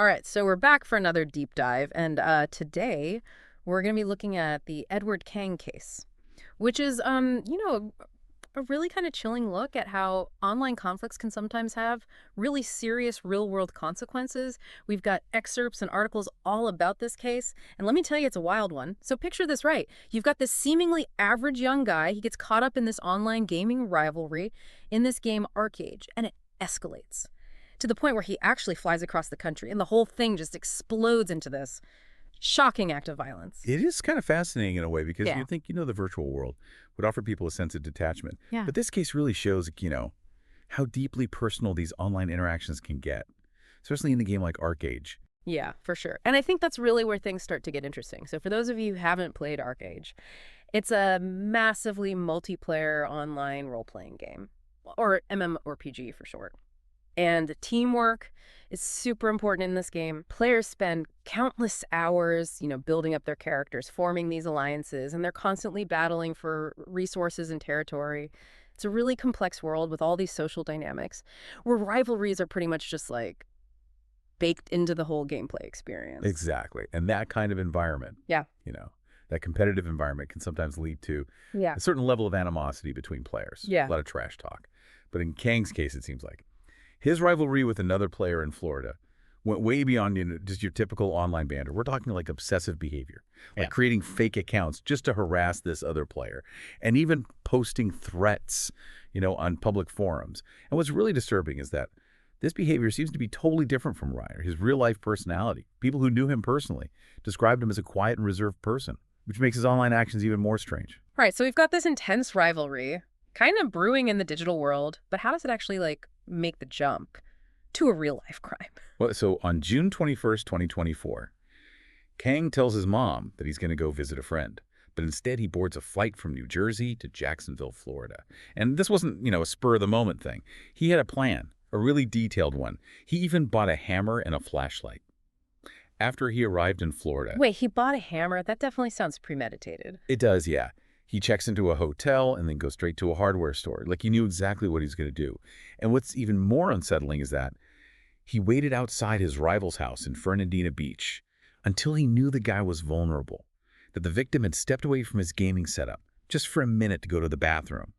All right, so we're back for another deep dive, and today we're going to be looking at the Edward Kang case, which is, a really kind of chilling look at how online conflicts can sometimes have really serious real-world consequences. We've got excerpts and articles all about this case, and let me tell you, it's a wild one. So picture this right. You've got this seemingly average young guy. He gets caught up in this online gaming rivalry in this game Arcade, and it escalates to the point where he actually flies across the country, and the whole thing just explodes into this shocking act of violence. It is kind of fascinating in a way because Yeah. you think, the virtual world would offer people a sense of detachment. Yeah. But this case really shows, how deeply personal these online interactions can get, especially in a game like Arcade. Yeah, for sure. And I think that's really where things start to get interesting. So for those of you who haven't played Arcade, it's a massively multiplayer online role-playing game, or MMORPG for short. And teamwork is super important in this game. Players spend countless hours, building up their characters, forming these alliances, and they're constantly battling for resources and territory. It's a really complex world with all these social dynamics where rivalries are pretty much just like baked into the whole gameplay experience. Exactly. And that kind of environment, Yeah. that competitive environment can sometimes lead to Yeah. a certain level of animosity between players. Yeah. A lot of trash talk. But in Kang's case, it seems like his rivalry with another player in Florida went way beyond just your typical online banter. We're talking like obsessive behavior, like creating fake accounts just to harass this other player, and even posting threats, on public forums. And what's really disturbing is that this behavior seems to be totally different from Ryder, his real-life personality. People who knew him personally described him as a quiet and reserved person, which makes his online actions even more strange. Right, so we've got this intense rivalry kind of brewing in the digital world, but how does it actually make the jump to a real life crime? Well, so on June 21st, 2024, Kang tells his mom that he's going to go visit a friend, but instead he boards a flight from New Jersey to Jacksonville, Florida. And this wasn't, a spur-of-the-moment thing. He had a plan, a really detailed one. He even bought a hammer and a flashlight. After he arrived in Florida... Wait, he bought a hammer? That definitely sounds premeditated. It does, yeah. He checks into a hotel and then goes straight to a hardware store. Like he knew exactly what he was going to do. And what's even more unsettling is that he waited outside his rival's house in Fernandina Beach until he knew the guy was vulnerable, that the victim had stepped away from his gaming setup just for a minute to go to the bathroom.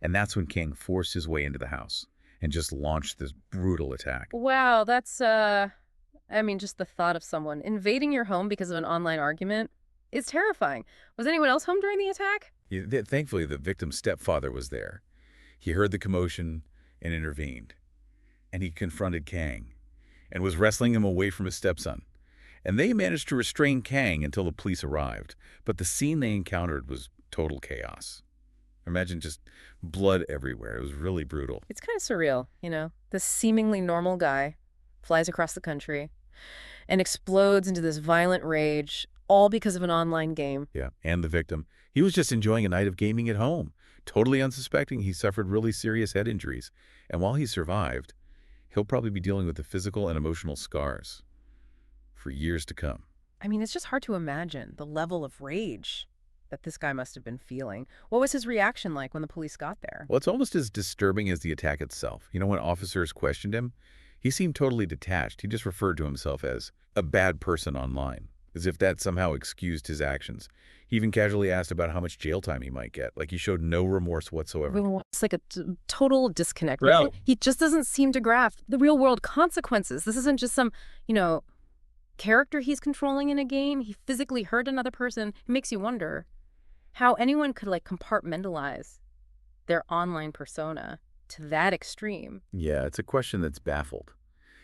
And that's when Kang forced his way into the house and just launched this brutal attack. Wow, that's, just the thought of someone invading your home because of an online argument is terrifying. Was anyone else home during the attack? Thankfully, the victim's stepfather was there. He heard the commotion and intervened. And he confronted Kang and was wrestling him away from his stepson. And they managed to restrain Kang until the police arrived. But the scene they encountered was total chaos. Imagine just blood everywhere. It was really brutal. It's kind of surreal, This seemingly normal guy flies across the country and explodes into this violent rage, all because of an online game. Yeah, and the victim. He was just enjoying a night of gaming at home. Totally unsuspecting, he suffered really serious head injuries. And while he survived, he'll probably be dealing with the physical and emotional scars for years to come. It's just hard to imagine the level of rage that this guy must have been feeling. What was his reaction like when the police got there? Well, it's almost as disturbing as the attack itself. When officers questioned him, he seemed totally detached. He just referred to himself as a bad person online, as if that somehow excused his actions. He even casually asked about how much jail time he might get. Like he showed no remorse whatsoever. It's like a total disconnect. Really? He just doesn't seem to grasp the real world consequences. This isn't just some, character he's controlling in a game. He physically hurt another person. It makes you wonder how anyone could compartmentalize their online persona to that extreme. Yeah, it's a question that's baffled.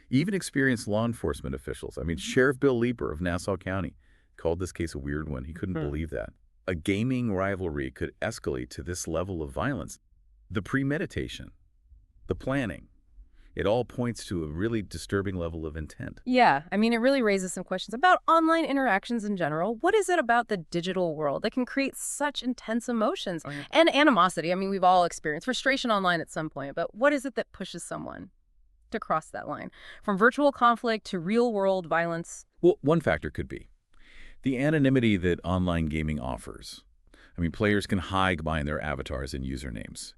Even experienced law enforcement officials. Sheriff Bill Leeper of Nassau County called this case a weird one. He couldn't believe that. A gaming rivalry could escalate to this level of violence. The premeditation, the planning, it all points to a really disturbing level of intent. Yeah, it really raises some questions about online interactions in general. What is it about the digital world that can create such intense emotions and animosity? We've all experienced frustration online at some point, but what is it that pushes someone to cross that line from virtual conflict to real-world violence? Well, one factor could be the anonymity that online gaming offers. Players can hide behind their avatars and usernames,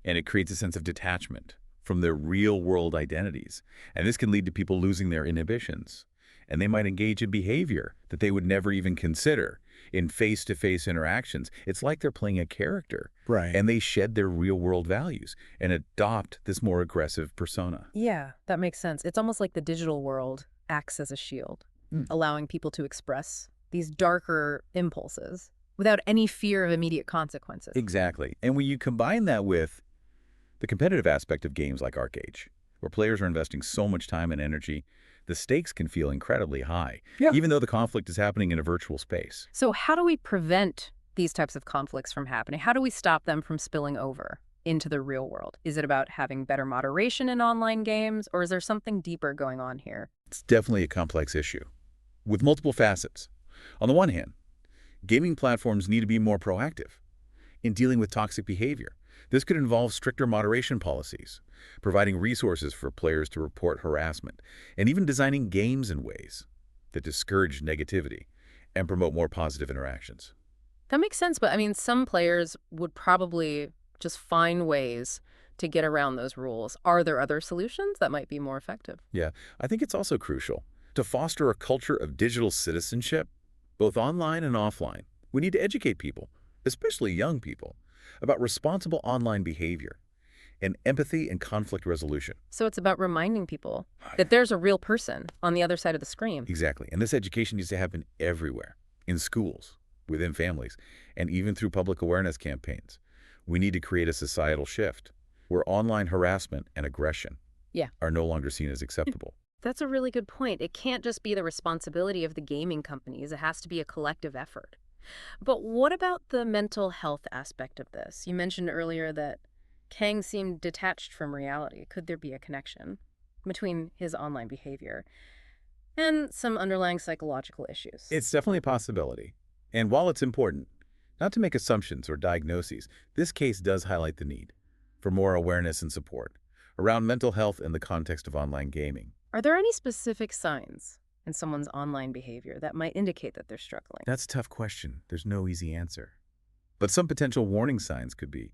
and it creates a sense of detachment from their real-world identities. And this can lead to people losing their inhibitions. and they might engage in behavior that they would never even consider in face-to-face interactions. It's like they're playing a character. Right. And they shed their real-world values and adopt this more aggressive persona. Yeah, that makes sense. It's almost like the digital world acts as a shield, allowing people to express these darker impulses without any fear of immediate consequences. Exactly. And when you combine that with the competitive aspect of games like Arcade, where players are investing so much time and energy, the stakes can feel incredibly high, even though the conflict is happening in a virtual space. So how do we prevent these types of conflicts from happening? How do we stop them from spilling over into the real world? Is it about having better moderation in online games, or is there something deeper going on here? It's definitely a complex issue with multiple facets. On the one hand, gaming platforms need to be more proactive in dealing with toxic behavior. This could involve stricter moderation policies, providing resources for players to report harassment, and even designing games in ways that discourage negativity and promote more positive interactions. That makes sense, but I mean, some players would probably just find ways to get around those rules. Are there other solutions that might be more effective? Yeah, I think it's also crucial to foster a culture of digital citizenship, both online and offline. We need to educate people, especially young people, about responsible online behavior and empathy and conflict resolution. So it's about reminding people that there's a real person on the other side of the screen. Exactly. And this education needs to happen everywhere, in schools, within families, and even through public awareness campaigns. We need to create a societal shift where online harassment and aggression are no longer seen as acceptable. That's a really good point. It can't just be the responsibility of the gaming companies. It has to be a collective effort. But what about the mental health aspect of this? You mentioned earlier that Kang seemed detached from reality. Could there be a connection between his online behavior and some underlying psychological issues? It's definitely a possibility. And while it's important not to make assumptions or diagnoses, this case does highlight the need for more awareness and support around mental health in the context of online gaming. Are there any specific signs in someone's online behavior that might indicate that they're struggling? That's a tough question. There's no easy answer. But some potential warning signs could be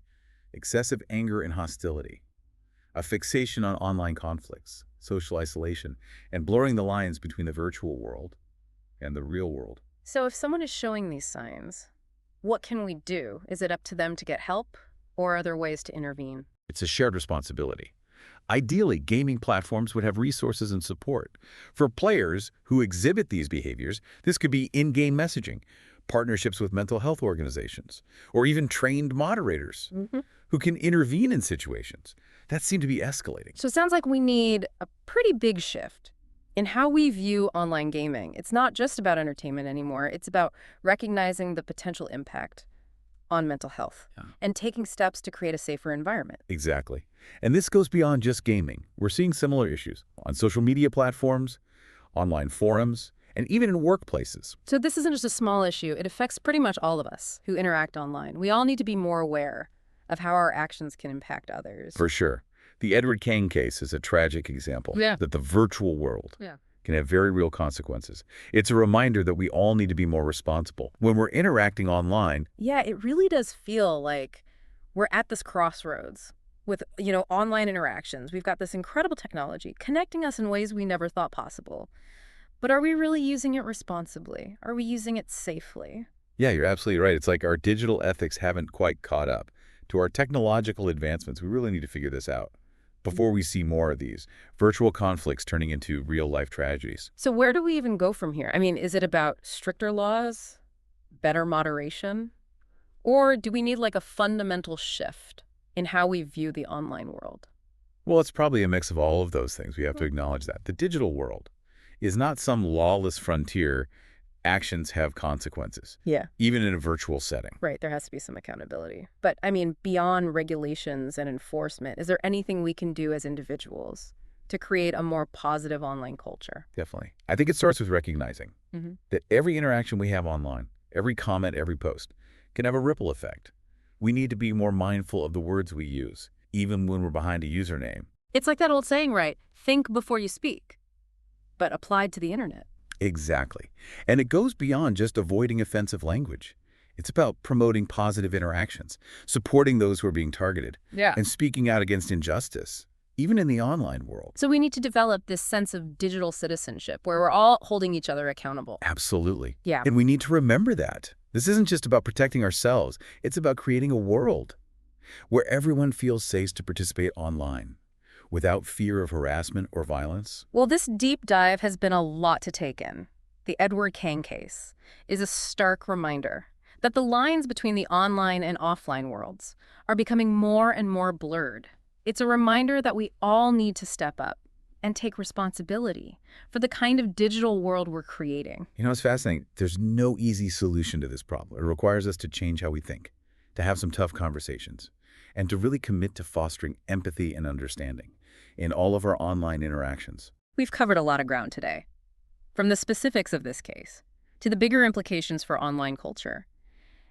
excessive anger and hostility, a fixation on online conflicts, social isolation, and blurring the lines between the virtual world and the real world. So if someone is showing these signs, what can we do? Is it up to them to get help, or are there ways to intervene? It's a shared responsibility. Ideally, gaming platforms would have resources and support. For players who exhibit these behaviors, this could be in-game messaging, partnerships with mental health organizations, or even trained moderators who can intervene in situations that seem to be escalating. So it sounds like we need a pretty big shift in how we view online gaming. It's not just about entertainment anymore. It's about recognizing the potential impact on mental health and taking steps to create a safer environment. Exactly. And this goes beyond just gaming. We're seeing similar issues on social media platforms, online forums, and even in workplaces. So this isn't just a small issue. It affects pretty much all of us who interact online. We all need to be more aware of how our actions can impact others. For sure. The Edward Kang case is a tragic example that the virtual world can have very real consequences. It's a reminder that we all need to be more responsible when we're interacting online. Yeah, it really does feel like we're at this crossroads with, online interactions. We've got this incredible technology connecting us in ways we never thought possible. But are we really using it responsibly? Are we using it safely? Yeah, you're absolutely right. It's like our digital ethics haven't quite caught up to our technological advancements. We really need to figure this out before we see more of these virtual conflicts turning into real-life tragedies. So where do we even go from here? I mean, is it about stricter laws, better moderation, or do we need like a fundamental shift in how we view the online world? Well, it's probably a mix of all of those things. We have to acknowledge that. The digital world is not some lawless frontier. Actions have consequences, even in a virtual setting. Right, there has to be some accountability. But, I mean, beyond regulations and enforcement, is there anything we can do as individuals to create a more positive online culture? Definitely. I think it starts with recognizing that every interaction we have online, every comment, every post, can have a ripple effect. We need to be more mindful of the words we use, even when we're behind a username. It's like that old saying, right? Think before you speak, but applied to the internet. Exactly. And it goes beyond just avoiding offensive language. It's about promoting positive interactions, supporting those who are being targeted, and speaking out against injustice even in the online world. So we need to develop this sense of digital citizenship where we're all holding each other accountable. Absolutely. Yeah. And we need to remember that. This isn't just about protecting ourselves. It's about creating a world where everyone feels safe to participate online without fear of harassment or violence. Well, this deep dive has been a lot to take in. The Edward Kang case is a stark reminder that the lines between the online and offline worlds are becoming more and more blurred. It's a reminder that we all need to step up and take responsibility for the kind of digital world we're creating. You know, it's fascinating. There's no easy solution to this problem. It requires us to change how we think, to have some tough conversations, and to really commit to fostering empathy and understanding in all of our online interactions. We've covered a lot of ground today, from the specifics of this case to the bigger implications for online culture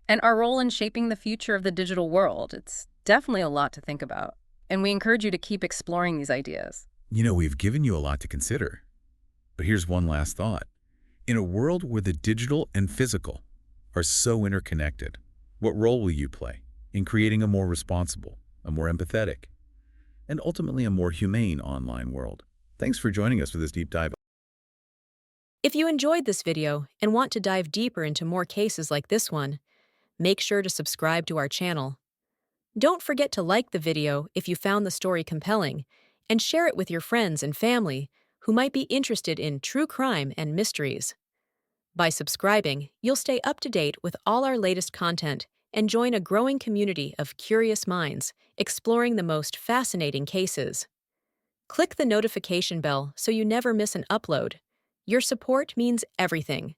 and our role in shaping the future of the digital world. It's definitely a lot to think about, and we encourage you to keep exploring these ideas. You know, we've given you a lot to consider. But here's one last thought. In a world where the digital and physical are so interconnected, what role will you play in creating a more responsible, a more empathetic, and ultimately a more humane online world? Thanks for joining us for this deep dive. If you enjoyed this video and want to dive deeper into more cases like this one, make sure to subscribe to our channel. Don't forget to like the video if you found the story compelling, and share it with your friends and family who might be interested in true crime and mysteries. By subscribing, you'll stay up to date with all our latest content and join a growing community of curious minds exploring the most fascinating cases. Click the notification bell so you never miss an upload. Your support means everything.